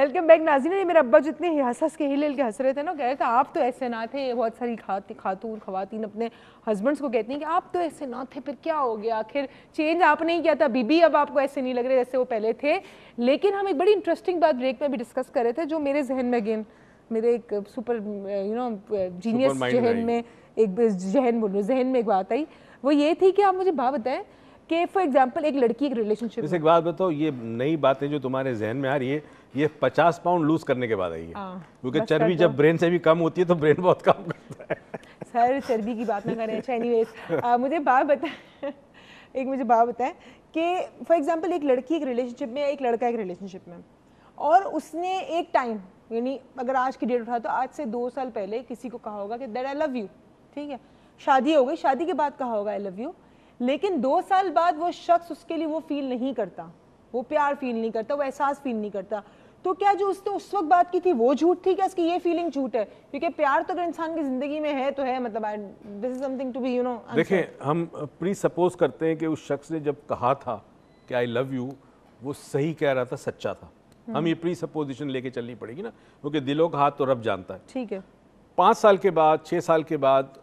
Welcome back नाज़रीन। ये मेरे अब्बा जितने हंस के हिल के हंस रहे थे ना, कह रहे थे आप तो ऐसे ना थे। बहुत सारी खवातीन अपने हस्बैंड्स को कहती हैं कि आप तो ऐसे ना थे, फिर क्या हो गया, आखिर चेंज आपने ही किया था बीबी, अब आपको ऐसे नहीं लग रहे जैसे वो पहले थे। लेकिन हम एक बड़ी इंटरेस्टिंग बात ब्रेक में भी डिस्कस कर रहे थे, जो मेरे जहन में अगेन मेरे एक सुपर जीनियस जहन में एक बात आई। वो ये थी कि आप मुझे बात बताएं कि फॉर एग्जांपल एक लड़की एक रिलेशनशिप में, एक बात बताओ, ये नई बातें जो तुम्हारे जहन में आ रही है ये 50 पाउंड लूज करने के बाद आई है, क्योंकि चर्बी जब ब्रेन से भी कम होती है तो ब्रेन बहुत कम करता है। सर चर्बी की बात ना करें। अच्छा एनीवेज मुझे बात बताएं कि फॉर एग्जांपल एक लड़की एक रिलेशनशिप में, एक लड़का एक रिलेशनशिप में, और उसने एक टाइम, यानी अगर आज की डेट उठा तो आज से 2 साल पहले किसी को कहा होगा कि दैट आई लव यू, ठीक है, शादी हो गई, शादी के बाद कहा होगा आई लव यू, लेकिन 2 साल बाद वो शख्स उसके लिए वो फील नहीं करता, वो प्यार फील नहीं करता, वो एहसास फील नहीं करता। तो क्या जो उसने उस वक्त बात की थी वो झूठ थी, क्या इसकी ये फीलिंग झूठ है? क्योंकि प्यार तो अगर इंसान की जिंदगी में है तो है, मतलब this is something to be you know. देखें, हम प्री सपोज करते हैं कि उस शख्स ने जब कहा था कि आई लव यू वो सही कह रहा था, सच्चा था। हम ये प्री सपोजिशन लेके चलनी पड़ेगी ना, क्योंकि दिलों का हाथ तो रब जानता है। ठीक है, 5 साल के बाद, 6 साल के बाद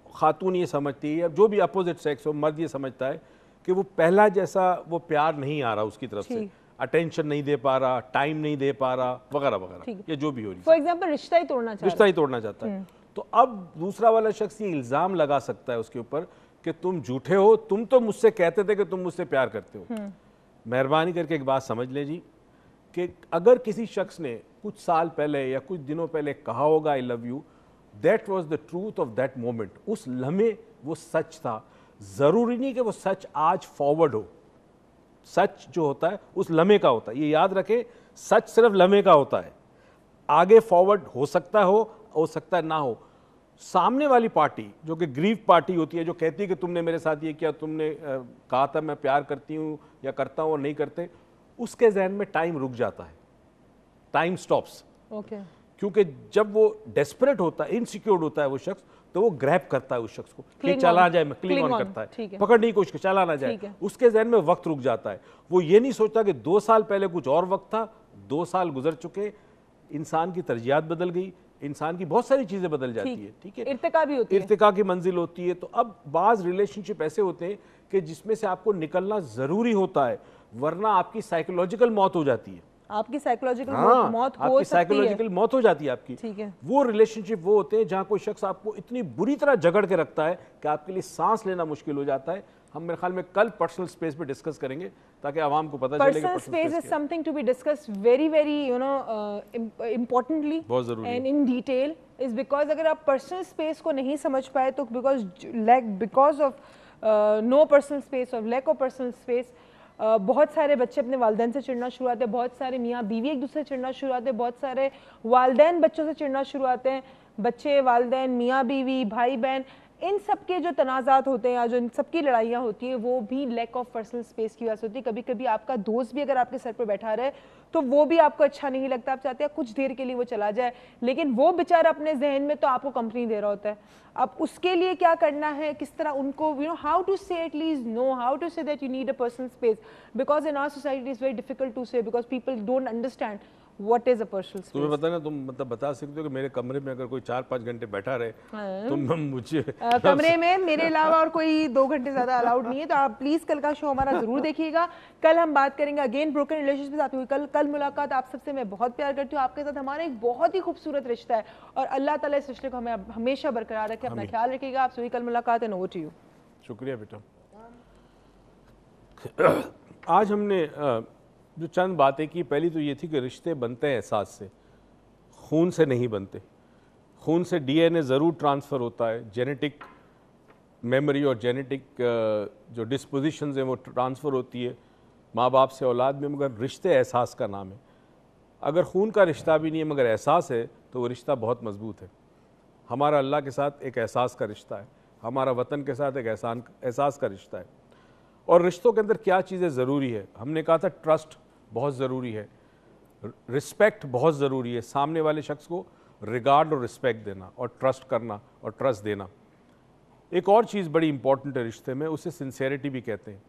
खातून ये समझती है, जो भी अपोजिट सेक्स हो, मर्द ये समझता है कि वो पहला जैसा वो प्यार नहीं आ रहा उसकी तरफ से, अटेंशन नहीं दे पा रहा, टाइम नहीं दे पा रहा, वगैरह वगैरह, या जो भी हो रही। फॉर एग्जांपल रिश्ता ही तोड़ना चाहता है। तो अब दूसरा वाला शख्स ये इल्जाम लगा सकता है उसके ऊपर कि तुम झूठे हो, तुम तो मुझसे कहते थे कि तुम मुझसे प्यार करते हो। मेहरबानी करके एक बात समझ ले जी, कि अगर किसी शख्स ने कुछ साल पहले या कुछ दिनों पहले कहा होगा I love you, that was the truth of that moment, उस लम्हे वो सच था। जरूरी नहीं कि वो सच आज फॉरवर्ड हो, सच जो होता है उस लम्हे का होता है, ये याद रखें, सच सिर्फ लम्हे का होता है, आगे फॉरवर्ड हो सकता है ना हो। सामने वाली पार्टी जो कि ग्रीव पार्टी होती है, जो कहती है कि तुमने मेरे साथ ये किया, तुमने कहा था मैं प्यार करती हूँ या करता हूँ और नहीं करते, उसके जहन में टाइम रुक जाता है, टाइम स्टॉप्स। क्योंकि जब वो डेस्परेट होता है, इनसिक्योर होता है वो शख्स, तो वो ग्रैब करता है उस शख्स को कि चला जाए, मैं क्लिंग ऑन करता है, पकड़ने की कोशिश, चला ना जाए, उसके जहन में वक्त रुक जाता है। वो ये नहीं सोचता कि 2 साल पहले कुछ और वक्त था, 2 साल गुजर चुके, इंसान की तरजीहात बदल गई, इंसान की बहुत सारी चीजें बदल जाती है, ठीक है, इर्तिका भी होती है, इर्तिका की मंजिल होती है। तो अब बाज रिलेशनशिप ऐसे होते हैं कि जिसमें से आपको निकलना जरूरी होता है, वरना आपकी साइकोलॉजिकल मौत हो जाती है, आपकी साइकोलॉजिकल मौत हो जाती है आपकी। ठीक है, वो रिलेशनशिप वो होते हैं जहां कोई शख्स आपको इतनी बुरी तरह जकड़ के रखता है कि आपके लिए सांस लेना मुश्किल हो जाता है। हम मेरे ख्याल में कल पर्सनल स्पेस पे डिस्कस करेंगे ताकि आवाम को पता चले कि personal space is something to be discussed very you know importantly, बहुत जरूरी and in detail, is because अगर आप पर्सनल स्पेस को नहीं समझ पाए तो because of no personal space और लैक ऑफ पर्सनल स्पेस, बहुत सारे बच्चे अपने वालिदैन से चिढ़ना शुरू आते हैं, बहुत सारे मियाँ बीवी एक दूसरे से चिढ़ना शुरू आते हैं, बहुत सारे वालिदैन बच्चों से चिढ़ना शुरू आते हैं, बच्चे वालिदैन मियाँ बीवी भाई बहन, इन सब के जो तनाज़ात होते हैं या जो इन सब की लड़ाइयाँ होती हैं वो भी लैक ऑफ पर्सनल स्पेस की वजह से होती है। कभी कभी आपका दोस्त भी अगर आपके सर पर बैठा रहे तो वो भी आपको अच्छा नहीं लगता, आप चाहते हैं कुछ देर के लिए वो चला जाए, लेकिन वो बेचारा अपने जहन में तो आपको कंपनी दे रहा होता है। अब उसके लिए क्या करना है, किस तरह उनको you know how to say at least know how to say that you need a personal space, because in our society is very difficult to say, because people don't understand What is a personal space? तुम्हें पता ना, तुम मतलब बता सकते हो कि मेरे कमरे में अगर कोई 4-5 घंटे बैठा रहे तो मुझे कमरे में मेरे अलावा और कोई 2 घंटे ज्यादा अलाउड नहीं है। तो आप प्लीज कल का शो हमारा जरूर देखिएगा। कल हम बात करेंगे अगेन ब्रोकन रिलेशनशिप। आपकी कल मुलाकात। आप सबसे मैं बहुत प्यार करती हूँ, आपके साथ हमारा एक बहुत ही खूबसूरत रिश्ता है और अल्लाह ताला इस रिश्ते को हमें हमेशा बरकरार रखे। अपना ख्याल रखिएगा। आप सभी कल मुलाकात है। Over to you. शुक्रिया बेटा। आज हमने जो चंद बातें की, पहली तो ये थी कि रिश्ते बनते हैं एहसास से, खून से नहीं बनते। खून से डीएनए ज़रूर ट्रांसफ़र होता है, जेनेटिक मेमोरी और जेनेटिक जो डिस्पोजिशंस हैं वो ट्रांसफ़र होती है माँ बाप से औलाद में, मगर रिश्ते एहसास का नाम है। अगर खून का रिश्ता भी नहीं है मगर एहसास है तो वो रिश्ता बहुत मजबूत है। हमारा अल्लाह के साथ एक एहसास का रिश्ता है, हमारा वतन के साथ एक एहसास का रिश्ता है। और रिश्तों के अंदर क्या चीज़ें ज़रूरी है, हमने कहा था ट्रस्ट बहुत ज़रूरी है, रिस्पेक्ट बहुत ज़रूरी है, सामने वाले शख्स को रिगार्ड और रिस्पेक्ट देना और ट्रस्ट करना और ट्रस्ट देना। एक और चीज़ बड़ी इंपॉर्टेंट है रिश्ते में, उसे सिंसेरिटी भी कहते हैं।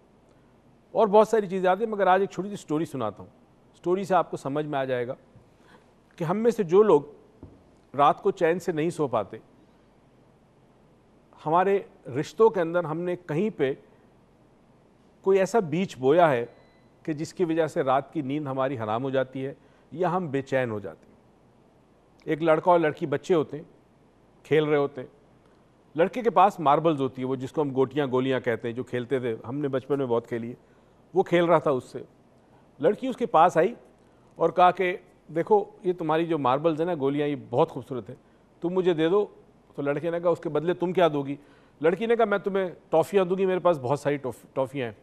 और बहुत सारी चीज़ें आती हैं, मगर आज एक छोटी सी स्टोरी सुनाता हूँ, स्टोरी से आपको समझ में आ जाएगा कि हम में से जो लोग रात को चैन से नहीं सो पाते, हमारे रिश्तों के अंदर हमने कहीं पे कोई ऐसा बीज बोया है कि जिसकी वजह से रात की नींद हमारी हराम हो जाती है या हम बेचैन हो जाते हैं। एक लड़का और लड़की बच्चे होते हैं, खेल रहे होते हैं। लड़के के पास मार्बल्स होती है, वो जिसको हम गोटियां गोलियां कहते हैं, जो खेलते थे, हमने बचपन में बहुत खेली है। वो खेल रहा था उससे। लड़की उसके पास आई और कहा कि देखो ये तुम्हारी जो मार्बल्स है ना, गोलियां, ये बहुत खूबसूरत है, तुम मुझे दे दो। तो लड़के ने कहा उसके बदले तुम क्या दोगी? लड़की ने कहा मैं तुम्हें टॉफ़ियाँ दूंगी, मेरे पास बहुत सारी टॉफ़ियाँ हैं।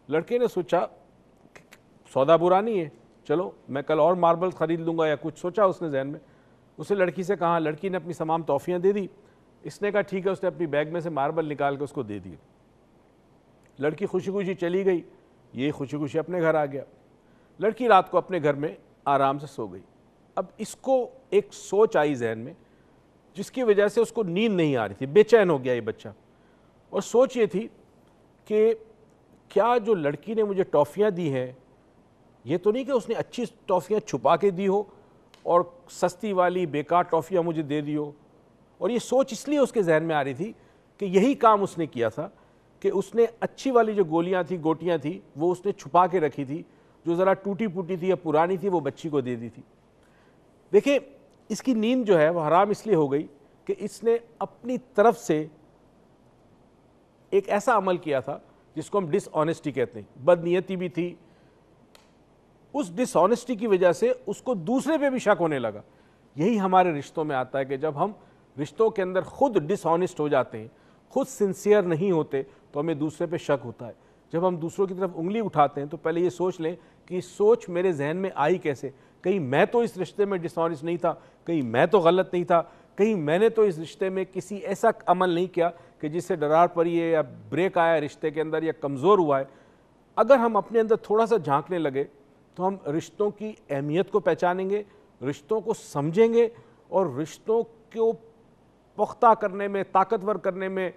लड़के ने सोचा सौदा बुरा नहीं है, चलो मैं कल और मार्बल ख़रीद लूँगा, या कुछ सोचा उसने जहन में। उसने लड़की से कहा, लड़की ने अपनी तमाम टॉफ़ियाँ दे दी। इसने कहा ठीक है, उसने अपनी बैग में से मार्बल निकाल के उसको दे दिए। लड़की खुशी खुशी चली गई, ये खुशी खुशी अपने घर आ गया। लड़की रात को अपने घर में आराम से सो गई। अब इसको एक सोच आई जहन में जिसकी वजह से उसको नींद नहीं आ रही थी, बेचैन हो गया ये बच्चा। और सोच ये थी कि क्या जो लड़की ने मुझे टॉफ़ियाँ दी हैं, ये तो नहीं कि उसने अच्छी टॉफ़ियाँ छुपा के दी हो और सस्ती वाली बेकार टॉफ़ियाँ मुझे दे दी हो। और ये सोच इसलिए उसके जहन में आ रही थी कि यही काम उसने किया था कि उसने अच्छी वाली जो गोलियाँ थी, गोटियाँ थी, वो उसने छुपा के रखी थी। जो ज़रा टूटी फूटी थी या पुरानी थी, वो बच्ची को दे दी थी। देखिए, इसकी नींद जो है वो हराम इसलिए हो गई कि इसने अपनी तरफ से एक ऐसा अमल किया था जिसको हम डिसऑनेस्टी कहते हैं, बदनीयती भी थी। उस डिसऑनेस्टी की वजह से उसको दूसरे पे भी शक होने लगा। यही हमारे रिश्तों में आता है कि जब हम रिश्तों के अंदर खुद डिसऑनेस्ट हो जाते हैं, खुद सिंसियर नहीं होते, तो हमें दूसरे पे शक होता है। जब हम दूसरों की तरफ उंगली उठाते हैं तो पहले ये सोच लें कि सोच मेरे जहन में आई कैसे। कहीं मैं तो इस रिश्ते में डिसऑनेस्ट नहीं था, कहीं मैं तो गलत नहीं था, कहीं मैंने तो इस रिश्ते में किसी ऐसा अमल नहीं किया कि जिससे दरार पड़ी है या ब्रेक आया रिश्ते के अंदर या कमज़ोर हुआ है। अगर हम अपने अंदर थोड़ा सा झांकने लगे तो हम रिश्तों की अहमियत को पहचानेंगे, रिश्तों को समझेंगे और रिश्तों को पुख्ता करने में, ताकतवर करने में,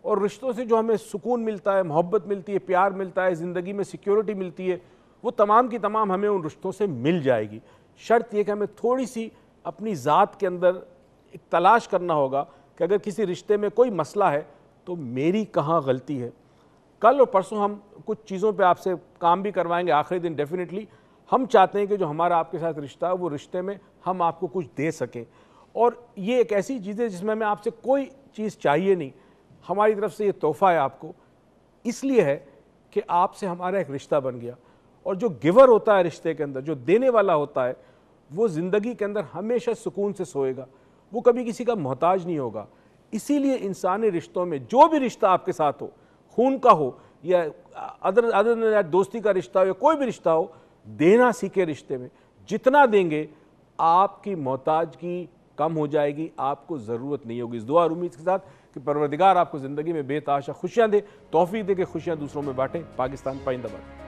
और रिश्तों से जो हमें सुकून मिलता है, मोहब्बत मिलती है, प्यार मिलता है, ज़िंदगी में सिक्योरिटी मिलती है, वो तमाम की तमाम हमें उन रिश्तों से मिल जाएगी। शर्त यह कि हमें थोड़ी सी अपनी ज़ात के अंदर एक तलाश करना होगा कि अगर किसी रिश्ते में कोई मसला है तो मेरी कहाँ गलती है। कल और परसों हम कुछ चीज़ों पे आपसे काम भी करवाएंगे, आखिरी दिन डेफिनेटली। हम चाहते हैं कि जो हमारा आपके साथ रिश्ता है वो रिश्ते में हम आपको कुछ दे सकें, और ये एक ऐसी चीज़ है जिसमें हमें आपसे कोई चीज़ चाहिए नहीं, हमारी तरफ से ये तोहफ़ा है आपको। इसलिए है कि आपसे हमारा एक रिश्ता बन गया, और जो गिवर होता है रिश्ते के अंदर, जो देने वाला होता है, वो ज़िंदगी के अंदर हमेशा सुकून से सोएगा, वो कभी किसी का मोहताज नहीं होगा। इसीलिए इंसानी रिश्तों में जो भी रिश्ता आपके साथ हो, खून का हो या अदर दोस्ती का रिश्ता हो या कोई भी रिश्ता हो, देना सीखे रिश्ते में। जितना देंगे आपकी मोहताजगी कम हो जाएगी, आपको ज़रूरत नहीं होगी। इस दुआ और उम्मीद के साथ कि परवरदिगार आपको ज़िंदगी में बेताशा खुशियाँ दे, तौफीक दे के खुशियाँ दूसरों में बांटें। पाकिस्तान पाइंदाबाद।